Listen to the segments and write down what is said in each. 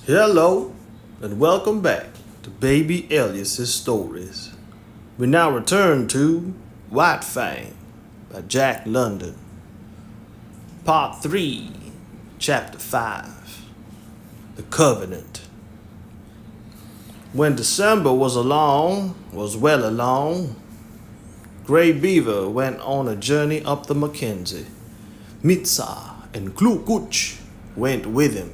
Hello, and welcome back to Baby Elias's Stories. We now return to White Fang by Jack London. Part 3, Chapter 5, The Covenant. When December was well along, Grey Beaver went on a journey up the Mackenzie. Mitsa and Klukuch went with him.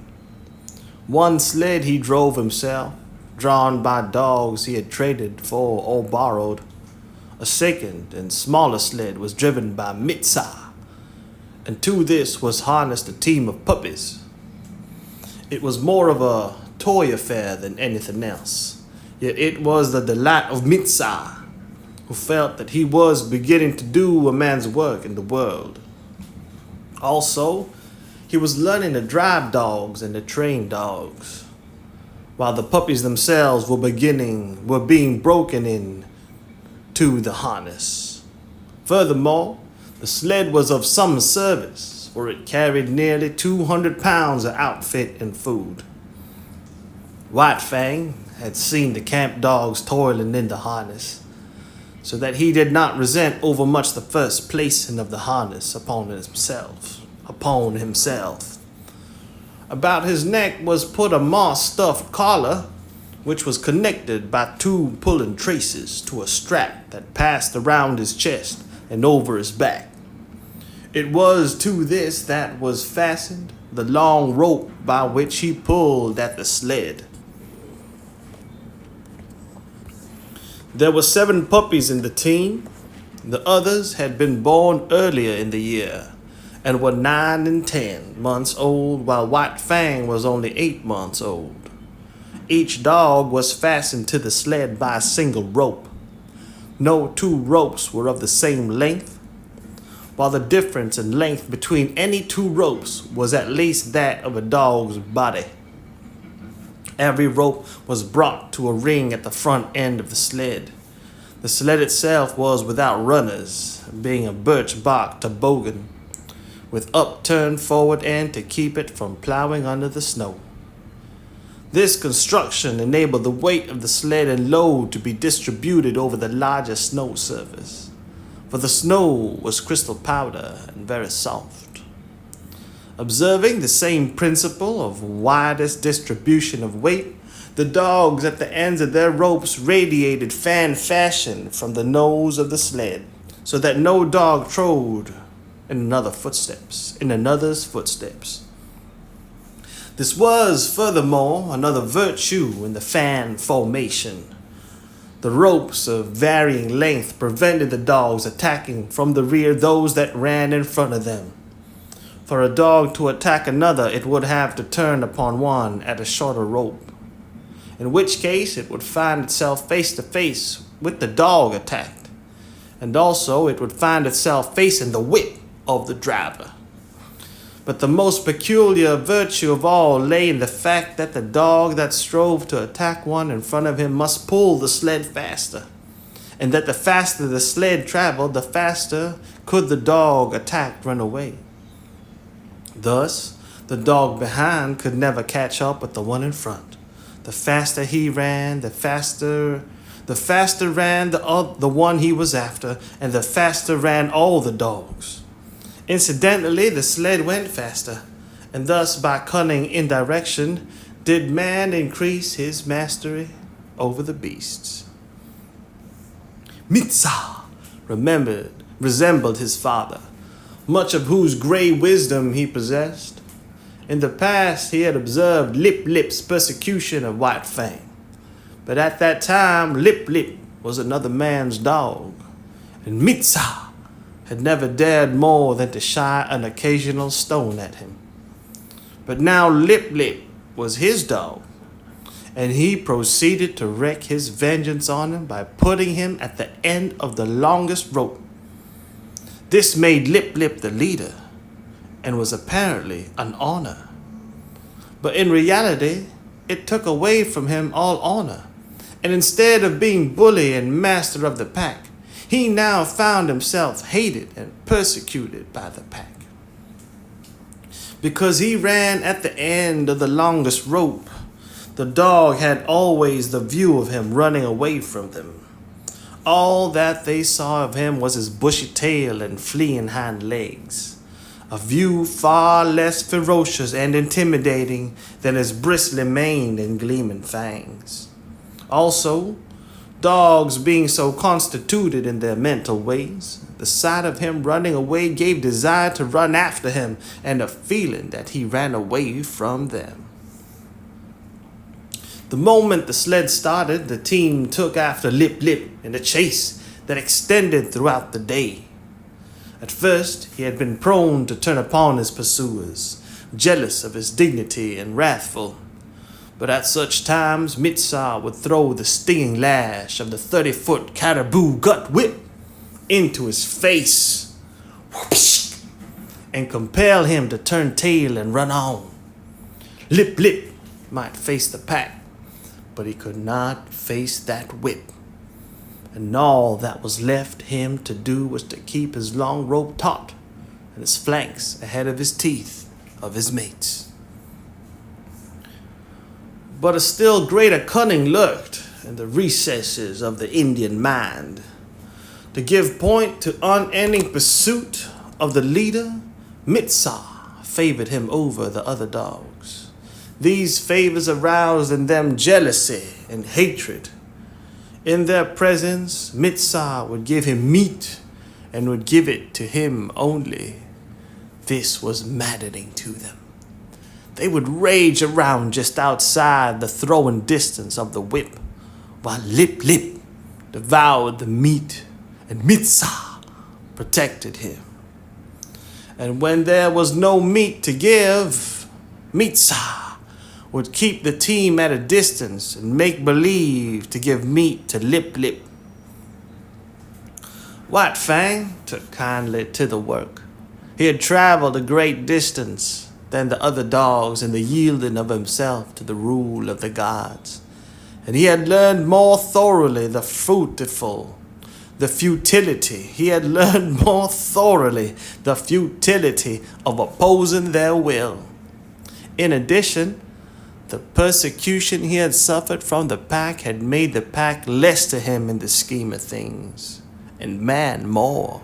One sled he drove himself, drawn by dogs he had traded for or borrowed. A second and smaller sled was driven by Mitsa, and to this was harnessed a team of puppies. It was more of a toy affair than anything else, yet it was the delight of Mitsa, who felt that he was beginning to do a man's work in the world. Also, he was learning to drive dogs and to train dogs, while the puppies themselves were being broken in to the harness. Furthermore, the sled was of some service, for it carried nearly 200 pounds of outfit and food. White Fang had seen the camp dogs toiling in the harness, so that he did not resent overmuch the first placing of the harness upon himself. About his neck was put a moss-stuffed collar, which was connected by two pulling traces to a strap that passed around his chest and over his back. It was to this that was fastened the long rope by which he pulled at the sled. There were 7 puppies in the team. The others had been born earlier in the year and were 9 and 10 months old, while White Fang was only 8 months old. Each dog was fastened to the sled by a single rope. No 2 ropes were of the same length, while the difference in length between any 2 ropes was at least that of a dog's body. Every rope was brought to a ring at the front end of the sled. The sled itself was without runners, being a birch bark toboggan, with upturned forward end to keep it from plowing under the snow. This construction enabled the weight of the sled and load to be distributed over the larger snow surface, for the snow was crystal powder and very soft. Observing the same principle of widest distribution of weight, the dogs at the ends of their ropes radiated fan fashion from the nose of the sled, so that no dog trod in another's footsteps. This was, furthermore, another virtue in the fan formation. The ropes of varying length prevented the dogs attacking from the rear those that ran in front of them. For a dog to attack another, it would have to turn upon one at a shorter rope, in which case it would find itself face to face with the dog attacked, and also it would find itself facing the whip of the driver. But the most peculiar virtue of all lay in the fact that the dog that strove to attack one in front of him must pull the sled faster, and that the faster the sled traveled, the faster could the dog attacked run away. Thus, the dog behind could never catch up with the one in front. The faster he ran, the faster ran the one he was after, and the faster ran all the dogs. Incidentally, the sled went faster, and thus by cunning indirection did man increase his mastery over the beasts. Mitsa resembled his father, much of whose grey wisdom he possessed. In the past, he had observed Lip Lip's persecution of White Fang, but at that time, Lip Lip was another man's dog, and Mitsa had never dared more than to shy an occasional stone at him. But now Lip Lip was his dog, and he proceeded to wreak his vengeance on him by putting him at the end of the longest rope. This made Lip Lip the leader, and was apparently an honor. But in reality, it took away from him all honor, and instead of being bully and master of the pack, he now found himself hated and persecuted by the pack. Because he ran at the end of the longest rope, The dog had always the view of him running away from them. All that they saw of him was his bushy tail and fleeing hind legs, a view far less ferocious and intimidating than his bristly mane and gleaming fangs. Also, dogs being so constituted in their mental ways, the sight of him running away gave desire to run after him and a feeling that he ran away from them. The moment the sled started, the team took after Lip Lip in a chase that extended throughout the day. At first, he had been prone to turn upon his pursuers, jealous of his dignity and wrathful. But at such times, Mitsar would throw the stinging lash of the 30-foot caribou gut whip into his face and compel him to turn tail and run on. Lip Lip might face the pack, but he could not face that whip. And all that was left him to do was to keep his long rope taut and his flanks ahead of his teeth of his mates. But a still greater cunning lurked in the recesses of the Indian mind. To give point to unending pursuit of the leader, Mitsar favored him over the other dogs. These favors aroused in them jealousy and hatred. In their presence, Mitsar would give him meat and would give it to him only. This was maddening to them. They would rage around just outside the throwing distance of the whip, while Lip Lip devoured the meat and Mitsar protected him. And when there was no meat to give, Mitsar would keep the team at a distance and make believe to give meat to Lip Lip. White Fang took kindly to the work. He had traveled a great distance than the other dogs in the yielding of himself to the rule of the gods. And he had learned more thoroughly the futility. He had learned more thoroughly the futility of opposing their will. In addition, the persecution he had suffered from the pack had made the pack less to him in the scheme of things, and man more.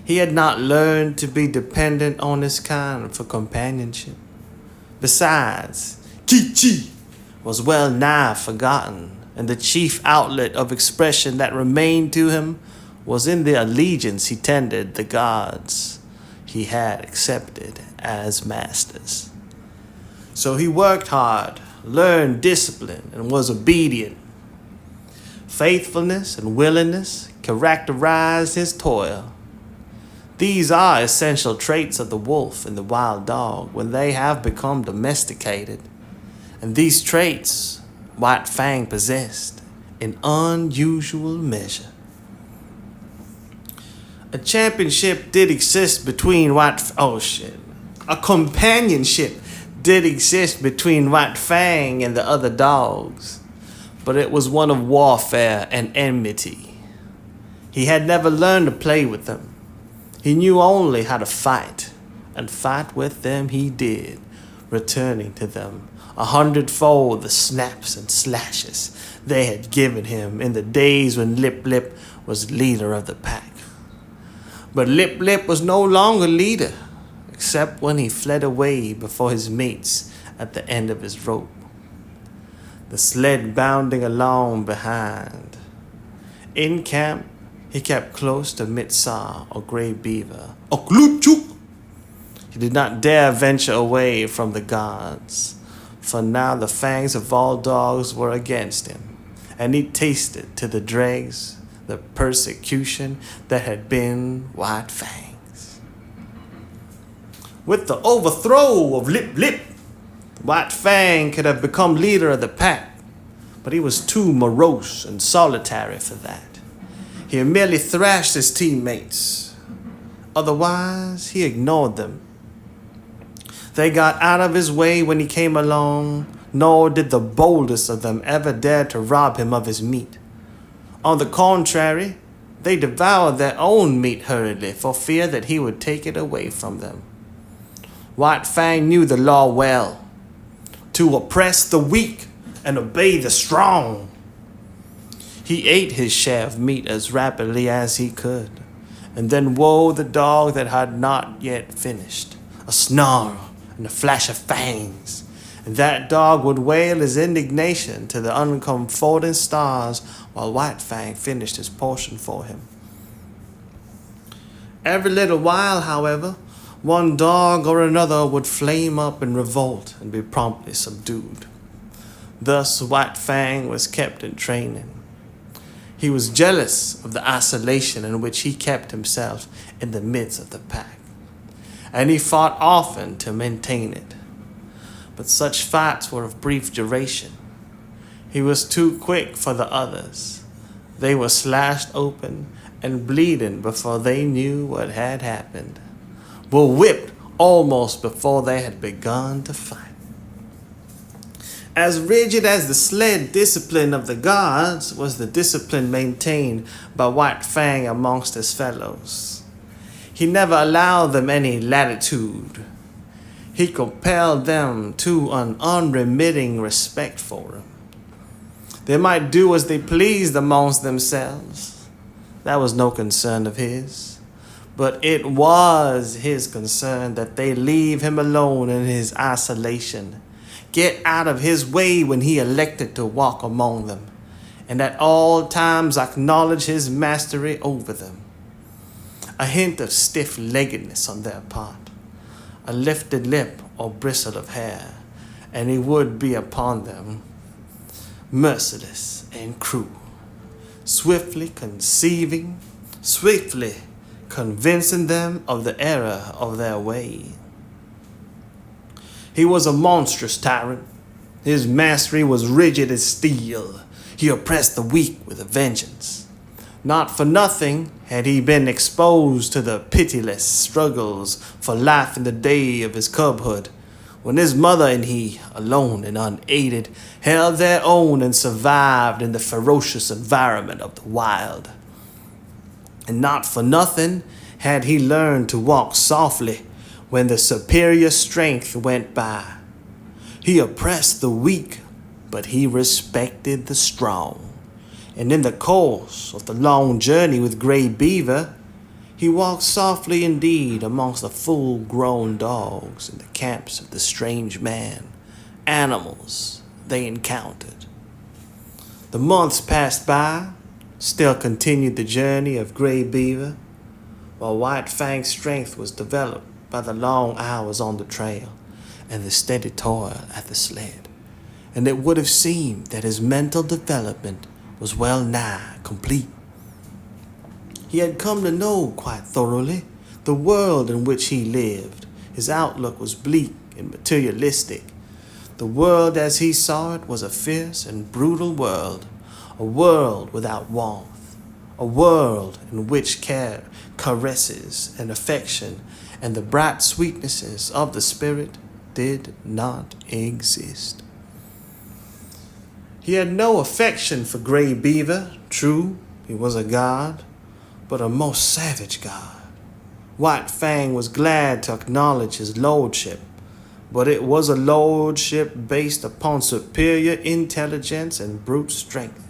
He had not learned to be dependent on his kind for companionship. Besides, Chi-Chi was well nigh forgotten, and the chief outlet of expression that remained to him was in the allegiance he tendered the gods he had accepted as masters. So he worked hard, learned discipline, and was obedient. Faithfulness and willingness characterized his toil. These are essential traits of the wolf and the wild dog when they have become domesticated. And these traits White Fang possessed in unusual measure. A championship did exist between A companionship did exist between White Fang and the other dogs, but it was one of warfare and enmity. He had never learned to play with them. He knew only how to fight, and fight with them he did, returning to them 100-fold the snaps and slashes they had given him in the days when Lip Lip was leader of the pack. But Lip Lip was no longer leader, except when he fled away before his mates at the end of his rope, the sled bounding along behind. In camp, he kept close to Mitsar or Gray Beaver or Klondike. He did not dare venture away from the gods, for now the fangs of all dogs were against him, and he tasted to the dregs the persecution that had been White Fang's. With the overthrow of Lip Lip, White Fang could have become leader of the pack, but he was too morose and solitary for that. He merely thrashed his teammates. Otherwise, he ignored them. They got out of his way when he came along, nor did the boldest of them ever dare to rob him of his meat. On the contrary, they devoured their own meat hurriedly for fear that he would take it away from them. White Fang knew the law well. to oppress the weak and obey the strong. He ate his share of meat as rapidly as he could, and then woe the dog that had not yet finished. A snarl and a flash of fangs, and that dog would wail his indignation to the uncomforting stars while White Fang finished his portion for him. Every little while, however, one dog or another would flame up in revolt and be promptly subdued. Thus White Fang was kept in training. He was jealous of the isolation in which he kept himself in the midst of the pack, and he fought often to maintain it. But such fights were of brief duration. He was too quick for the others. They were slashed open and bleeding before they knew what had happened, were whipped almost before they had begun to fight. As rigid as the sled discipline of the guards was the discipline maintained by White Fang amongst his fellows. He never allowed them any latitude. He compelled them to an unremitting respect for him. They might do as they pleased amongst themselves. That was no concern of his. But it was his concern that they leave him alone in his isolation, get out of his way when he elected to walk among them, and at all times acknowledge his mastery over them. A hint of stiff-leggedness on their part, a lifted lip or bristle of hair, and he would be upon them, merciless and cruel, swiftly convincing them of the error of their way. He was a monstrous tyrant. His mastery was rigid as steel. He oppressed the weak with a vengeance. Not for nothing had he been exposed to the pitiless struggles for life in the day of his cubhood, when his mother and he, alone and unaided, held their own and survived in the ferocious environment of the wild. And not for nothing had he learned to walk softly when the superior strength went by. He oppressed the weak, but he respected the strong. And in the course of the long journey with Gray Beaver, he walked softly indeed amongst the full-grown dogs in the camps of the strange man, animals they encountered. The months passed by, still continued the journey of Gray Beaver, while White Fang's strength was developed by the long hours on the trail and the steady toil at the sled, and it would have seemed that his mental development was well nigh complete. He had come to know quite thoroughly the world in which he lived. His outlook was bleak and materialistic. The world as he saw it was a fierce and brutal world, a world without warmth, a world in which care, caresses, and affection and the bright sweetnesses of the spirit did not exist. He had no affection for Gray Beaver. True, he was a god, but a most savage god. White Fang was glad to acknowledge his lordship, but it was a lordship based upon superior intelligence and brute strength.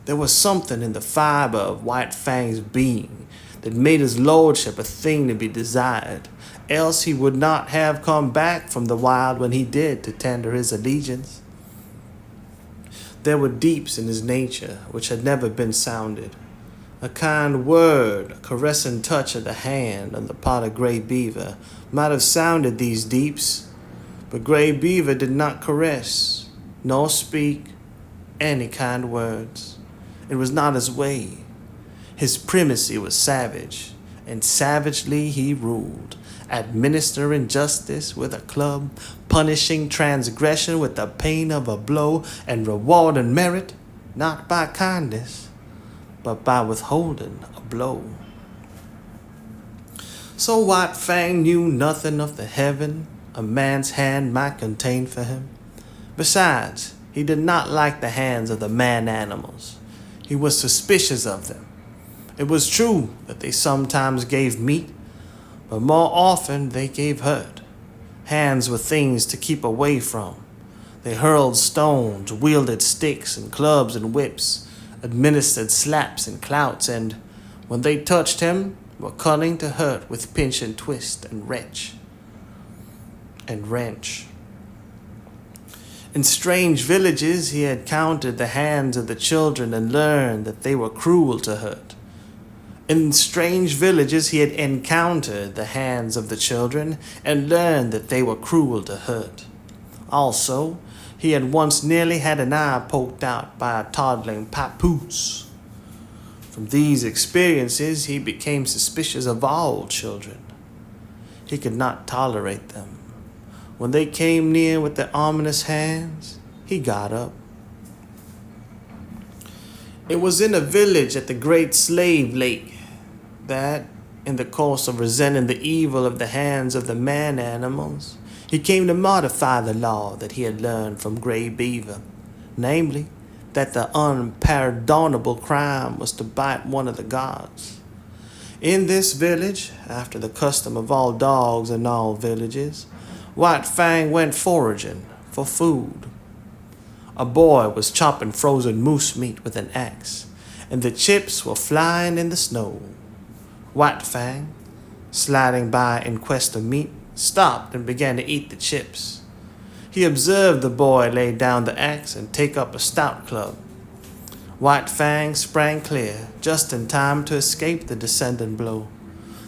There was something in the fiber of White Fang's being that made his lordship a thing to be desired, else he would not have come back from the wild when he did to tender his allegiance. There were deeps in his nature which had never been sounded. A kind word, a caressing touch of the hand on the part of Gray Beaver might have sounded these deeps, but Gray Beaver did not caress, nor speak any kind words. It was not his way. His primacy was savage, and savagely he ruled, administering justice with a club, punishing transgression with the pain of a blow, and rewarding merit not by kindness, but by withholding a blow. So White Fang knew nothing of the heaven a man's hand might contain for him. Besides, he did not like the hands of the man-animals. He was suspicious of them. It was true that they sometimes gave meat, but more often they gave hurt. Hands were things to keep away from, They hurled stones, wielded sticks and clubs and whips, administered slaps and clouts, and when they touched him, were cunning to hurt with pinch and twist and wrench. In strange villages he had counted the hands of the children and learned that they were cruel to hurt. In strange villages he had encountered the hands of the children and learned that they were cruel to hurt. Also, he had once nearly had an eye poked out by a toddling papoose. From these experiences he became suspicious of all children. He could not tolerate them. When they came near with their ominous hands, he got up. It was in a village at the Great Slave Lake that, in the course of resenting the evil of the hands of the man-animals, he came to modify the law that he had learned from Grey Beaver, namely, that the unpardonable crime was to bite one of the gods. In this village, after the custom of all dogs in all villages, White Fang went foraging for food. A boy was chopping frozen moose meat with an axe, and the chips were flying in the snow. White Fang, sliding by in quest of meat, stopped and began to eat the chips. He observed the boy lay down the axe and take up a stout club. White Fang sprang clear, just in time to escape the descending blow.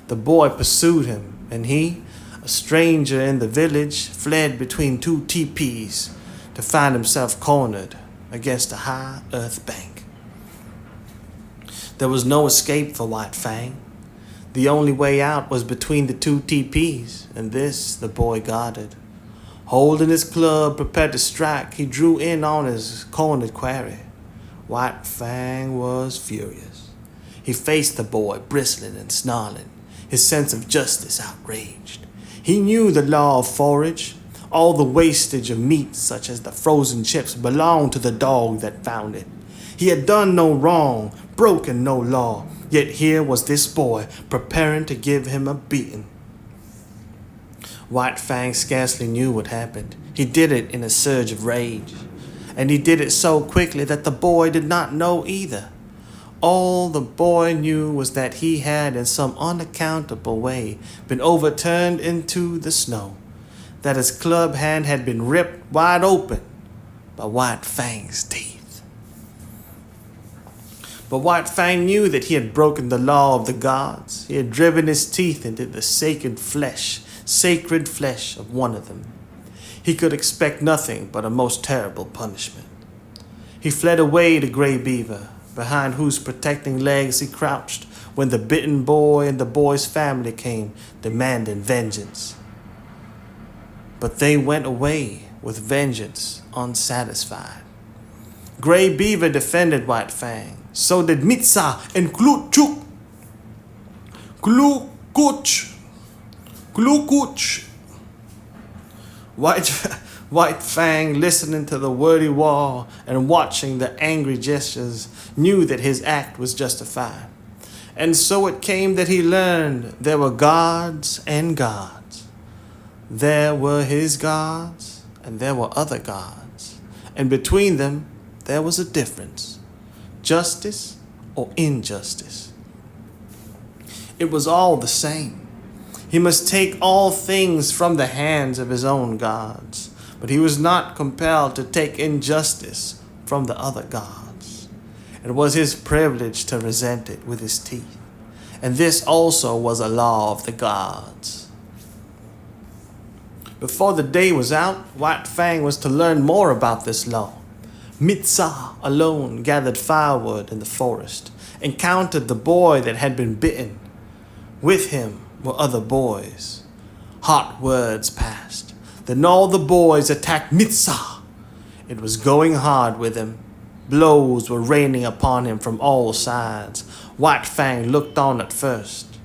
The boy pursued him, and he, a stranger in the village, fled between two teepees to find himself cornered against a high earth bank. There was no escape for White Fang. The only way out was between the two teepees, and this the boy guarded. Holding his club, prepared to strike, he drew in on his cornered quarry. White Fang was furious. He faced the boy, bristling and snarling, his sense of justice outraged. He knew the law of forage. All the wastage of meat, such as the frozen chips, belonged to the dog that found it. He had done no wrong, broken no law, yet here was this boy preparing to give him a beating. White Fang scarcely knew what happened. He did it in a surge of rage, and he did it so quickly that the boy did not know either. All the boy knew was that he had, in some unaccountable way, been overturned into the snow, that his club hand had been ripped wide open by White Fang's teeth. But White Fang knew that he had broken the law of the gods. He had driven his teeth into the sacred flesh of one of them. He could expect nothing but a most terrible punishment. He fled away to Grey Beaver, behind whose protecting legs he crouched when the bitten boy and the boy's family came demanding vengeance. But they went away with vengeance unsatisfied. Grey Beaver defended White Fang. So did Mitsa and Kluchuk. Klukuch. White Fang, listening to the wordy war and watching the angry gestures, knew that his act was justified. And so it came that he learned there were gods and gods. There were his gods, and there were other gods. And between them, there was a difference. Justice or injustice. It was all the same. He must take all things from the hands of his own gods, but he was not compelled to take injustice from the other gods. It was his privilege to resent it with his teeth, and this also was a law of the gods. Before the day was out, White Fang was to learn more about this law. Mitsa alone gathered firewood in the forest, encountered the boy that had been bitten. With him were other boys. Hot words passed. Then all the boys attacked Mitsa. It was going hard with him. Blows were raining upon him from all sides. White Fang looked on at first.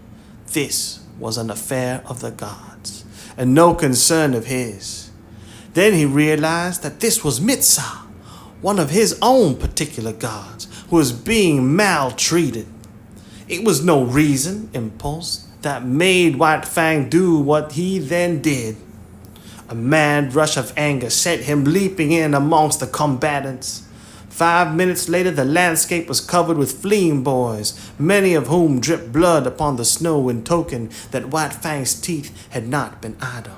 This was an affair of the gods, and no concern of his. Then he realized that this was Mitsa, one of his own particular gods, who was being maltreated. It was no reason, impulse, that made White Fang do what he then did. A mad rush of anger sent him leaping in amongst the combatants. 5 minutes later, the landscape was covered with fleeing boys, many of whom dripped blood upon the snow in token that White Fang's teeth had not been idle.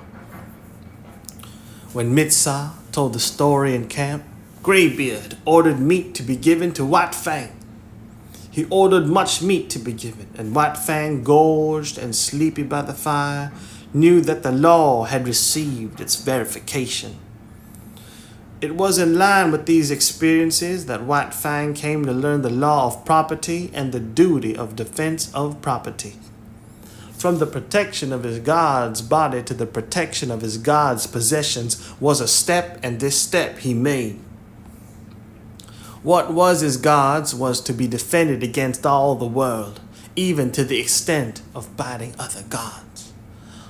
When Mitsa told the story in camp, Greybeard ordered meat to be given to White Fang. He ordered much meat to be given, and White Fang, gorged and sleepy by the fire, knew that the law had received its verification. It was in line with these experiences that White Fang came to learn the law of property and the duty of defense of property. From the protection of his god's body to the protection of his god's possessions was a step, and this step he made. What was his god's was to be defended against all the world, even to the extent of biting other gods.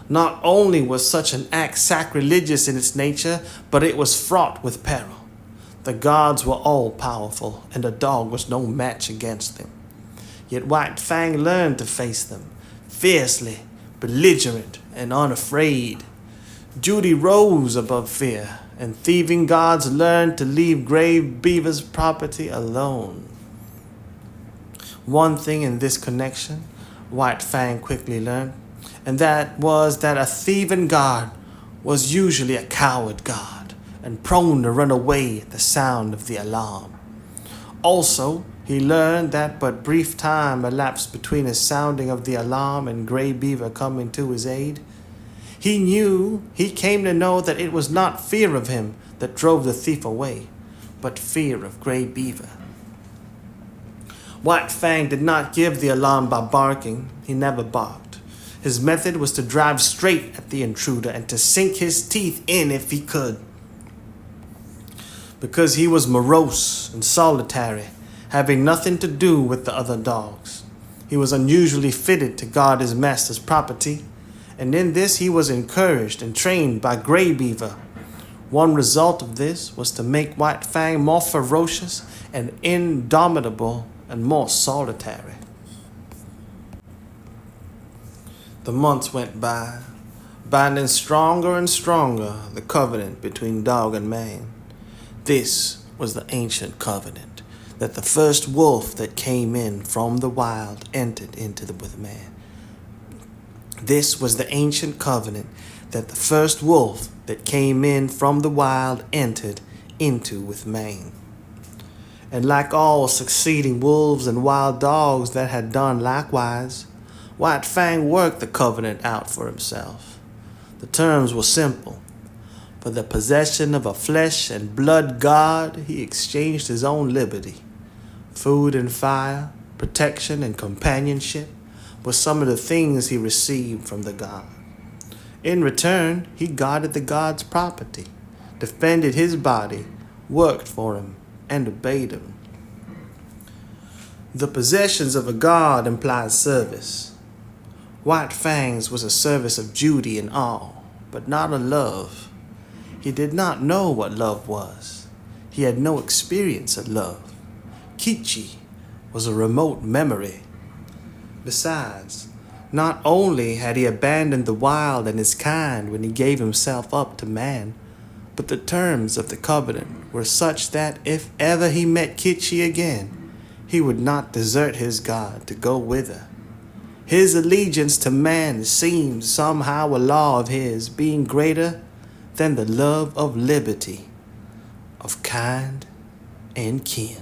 Not only was such an act sacrilegious in its nature, but it was fraught with peril. The gods were all powerful, and a dog was no match against them. Yet White Fang learned to face them, fiercely, belligerent, and unafraid. Duty rose above fear, and thieving gods learned to leave Grave Beaver's property alone. One thing in this connection, White Fang quickly learned, and that was that a thieving god was usually a coward god and prone to run away at the sound of the alarm. Also, he learned that but brief time elapsed between his sounding of the alarm and Grey Beaver coming to his aid. He came to know that it was not fear of him that drove the thief away, but fear of Grey Beaver. White Fang did not give the alarm by barking. He never barked. His method was to drive straight at the intruder and to sink his teeth in if he could. Because he was morose and solitary, having nothing to do with the other dogs, he was unusually fitted to guard his master's property, and in this he was encouraged and trained by Grey Beaver. One result of this was to make White Fang more ferocious and indomitable and more solitary. The months went by, binding stronger and stronger the covenant between dog and man. This was the ancient covenant that the first wolf that came in from the wild entered into with man. This was the ancient covenant that the first wolf that came in from the wild entered into with man. And like all succeeding wolves and wild dogs that had done likewise, White Fang worked the covenant out for himself. The terms were simple. For the possession of a flesh and blood god, he exchanged his own liberty. Food and fire, protection and companionship were some of the things he received from the god. In return, he guarded the god's property, defended his body, worked for him, and obeyed him. The possessions of a god implied service. White Fang's was a service of duty and awe, but not a love. He did not know what love was. He had no experience of love. Kichi was a remote memory. Besides, not only had he abandoned the wild and his kind when he gave himself up to man, but the terms of the covenant were such that if ever he met Kichi again, he would not desert his god to go with her. His allegiance to man seemed somehow a law of his, being greater than the love of liberty, of kind and kin.